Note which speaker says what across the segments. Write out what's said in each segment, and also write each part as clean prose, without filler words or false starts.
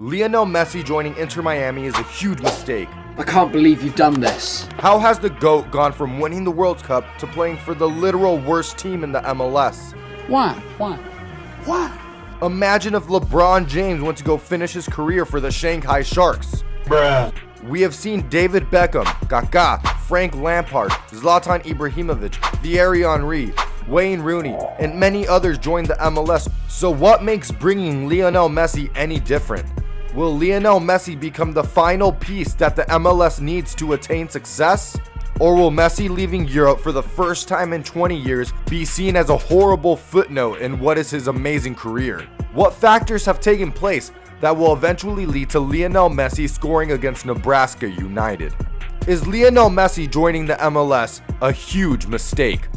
Speaker 1: Lionel Messi joining Inter Miami is a huge mistake.
Speaker 2: I can't believe you've done this.
Speaker 1: How has the GOAT gone from winning the World Cup to playing for the literal worst team in the MLS?
Speaker 2: Why?
Speaker 1: Imagine if LeBron James went to go finish his career for the Shanghai Sharks.
Speaker 3: Bruh.
Speaker 1: We have seen David Beckham, Kaká, Frank Lampard, Zlatan Ibrahimovic, Thierry Henry, Wayne Rooney, and many others join the MLS. So what makes bringing Lionel Messi any different? Will Lionel Messi become the final piece that the MLS needs to attain success? Or will Messi leaving Europe for the first time in 20 years be seen as a horrible footnote in what is his amazing career? What factors have taken place that will eventually lead to Lionel Messi scoring against Nebraska United? Is Lionel Messi joining the MLS a huge mistake?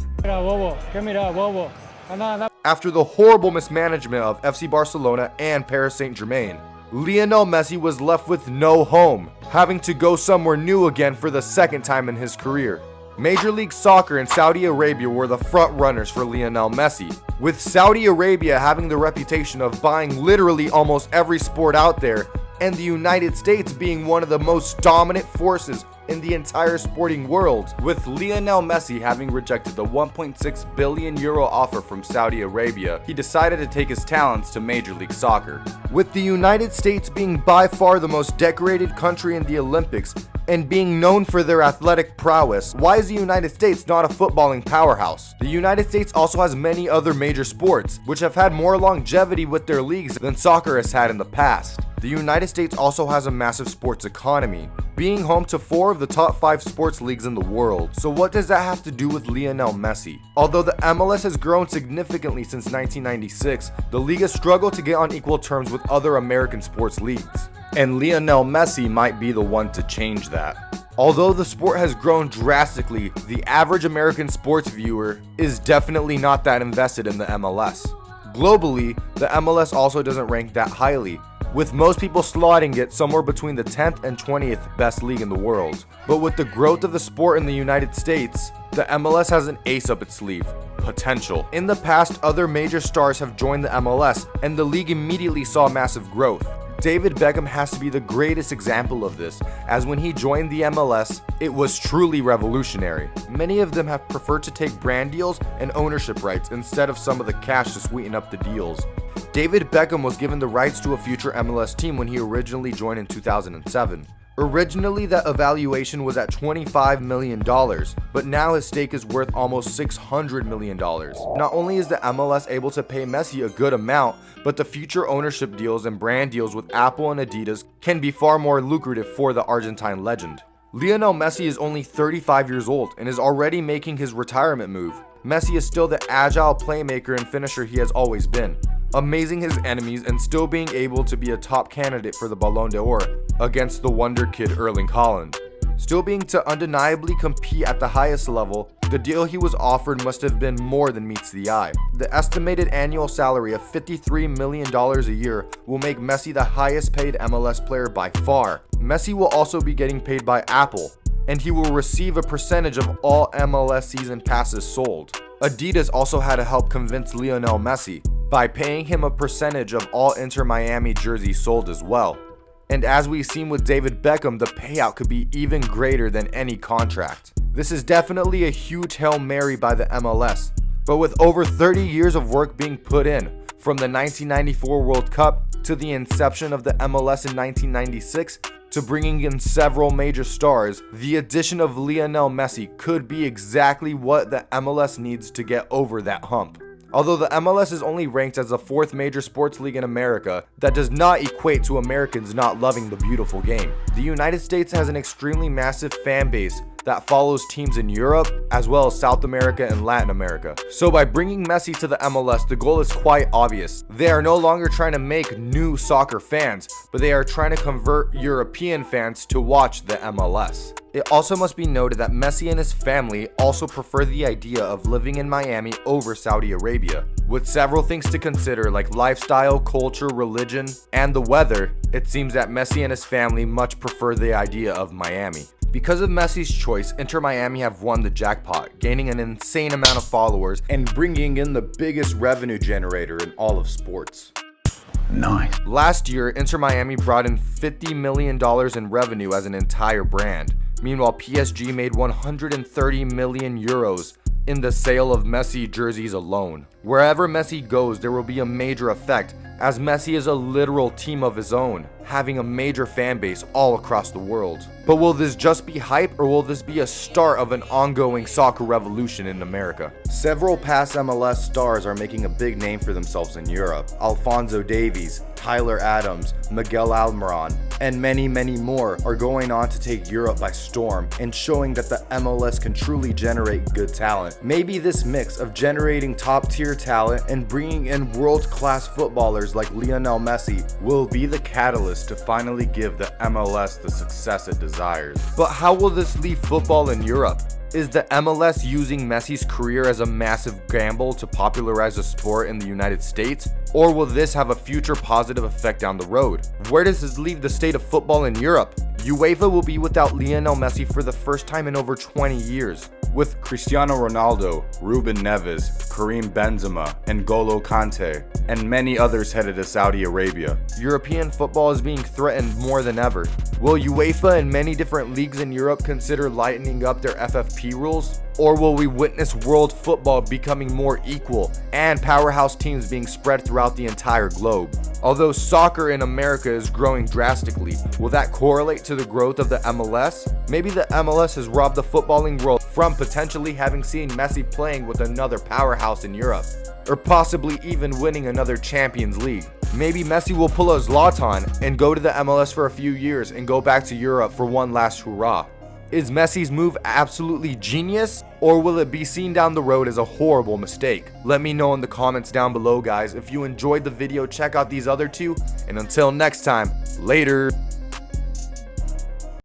Speaker 1: After the horrible mismanagement of FC Barcelona and Paris Saint-Germain, Lionel Messi was left with no home, having to go somewhere new again for the second time in his career. Major League Soccer and Saudi Arabia were the front runners for Lionel Messi, with Saudi Arabia having the reputation of buying literally almost every sport out there, and the United States being one of the most dominant forces in the entire sporting world, with Lionel Messi having rejected the 1.6 billion euro offer from Saudi Arabia. He decided to take his talents to Major League Soccer. With the United States being by far the most decorated country in the Olympics and being known for their athletic prowess, why is the United States not a footballing powerhouse? The United States also has many other major sports, which have had more longevity with their leagues than soccer has had in the past. The United States also has a massive sports economy, being home to 4 of the top 5 sports leagues in the world. So what does that have to do with Lionel Messi? Although the MLS has grown significantly since 1996, the league has struggled to get on equal terms with other American sports leagues. And Lionel Messi might be the one to change that. Although the sport has grown drastically, the average American sports viewer is definitely not that invested in the MLS. Globally, the MLS also doesn't rank that highly, with most people slotting it somewhere between the 10th and 20th best league in the world. But with the growth of the sport in the United States, the MLS has an ace up its sleeve: potential. In the past, other major stars have joined the MLS, and the league immediately saw massive growth. David Beckham has to be the greatest example of this, as when he joined the MLS, it was truly revolutionary. Many of them have preferred to take brand deals and ownership rights instead of some of the cash to sweeten up the deals. David Beckham was given the rights to a future MLS team when he originally joined in 2007. Originally, that evaluation was at $25 million, but now his stake is worth almost $600 million. Not only is the MLS able to pay Messi a good amount, but the future ownership deals and brand deals with Apple and Adidas can be far more lucrative for the Argentine legend. Lionel Messi is only 35 years old and is already making his retirement move. Messi is still the agile playmaker and finisher he has always been, amazing his enemies and still being able to be a top candidate for the Ballon d'Or against the wonder kid Erling Haaland. Still being to undeniably compete at the highest level, the deal he was offered must have been more than meets the eye. The estimated annual salary of $53 million a year will make Messi the highest paid MLS player by far. Messi will also be getting paid by Apple, and he will receive a percentage of all MLS season passes sold. Adidas also had to help convince Lionel Messi by paying him a percentage of all Inter Miami jerseys sold as well. And as we've seen with David Beckham, the payout could be even greater than any contract. This is definitely a huge Hail Mary by the MLS, but with over 30 years of work being put in, from the 1994 World Cup to the inception of the MLS in 1996, to bringing in several major stars, the addition of Lionel Messi could be exactly what the MLS needs to get over that hump. Although the MLS is only ranked as the 4th major sports league in America, that does not equate to Americans not loving the beautiful game. The United States has an extremely massive fan base that follows teams in Europe, as well as South America and Latin America. So by bringing Messi to the MLS, the goal is quite obvious. They are no longer trying to make new soccer fans, but they are trying to convert European fans to watch the MLS. It also must be noted that Messi and his family also prefer the idea of living in Miami over Saudi Arabia. With several things to consider like lifestyle, culture, religion, and the weather, it seems that Messi and his family much prefer the idea of Miami. Because of Messi's choice, Inter Miami have won the jackpot, gaining an insane amount of followers and bringing in the biggest revenue generator in all of sports.
Speaker 3: Nice.
Speaker 1: Last year, Inter Miami brought in $50 million in revenue as an entire brand. Meanwhile, PSG made 130 million euros in the sale of Messi jerseys alone. Wherever Messi goes, there will be a major effect, as Messi is a literal team of his own, having a major fan base all across the world. But will this just be hype, or will this be a start of an ongoing soccer revolution in America? Several past MLS stars are making a big name for themselves in Europe. Alphonso Davies, Tyler Adams, Miguel Almiron, and many more are going on to take Europe by storm and showing that the MLS can truly generate good talent. Maybe this mix of generating top tier talent and bringing in world-class footballers like Lionel Messi will be the catalyst to finally give the MLS the success it desires. But how will this leave football in Europe? Is the MLS using Messi's career as a massive gamble to popularize the sport in the United States? Or will this have a future positive effect down the road? Where does this leave the state of football in Europe? UEFA will be without Lionel Messi for the first time in over 20 years. With Cristiano Ronaldo, Ruben Neves, Karim Benzema, and N'Golo Kante, and many others headed to Saudi Arabia, European football is being threatened more than ever. Will UEFA and many different leagues in Europe consider lightening up their FFP rules? Or will we witness world football becoming more equal and powerhouse teams being spread throughout the entire globe? Although soccer in America is growing drastically, will that correlate to the growth of the MLS? Maybe the MLS has robbed the footballing world from potentially having seen Messi playing with another powerhouse in Europe, or possibly even winning another Champions League. Maybe Messi will pull a Zlatan and go to the MLS for a few years and go back to Europe for one last hurrah. Is Messi's move absolutely genius, or will it be seen down the road as a horrible mistake? Let me know in the comments down below, guys. If you enjoyed the video, check out these other two, and until next time, later.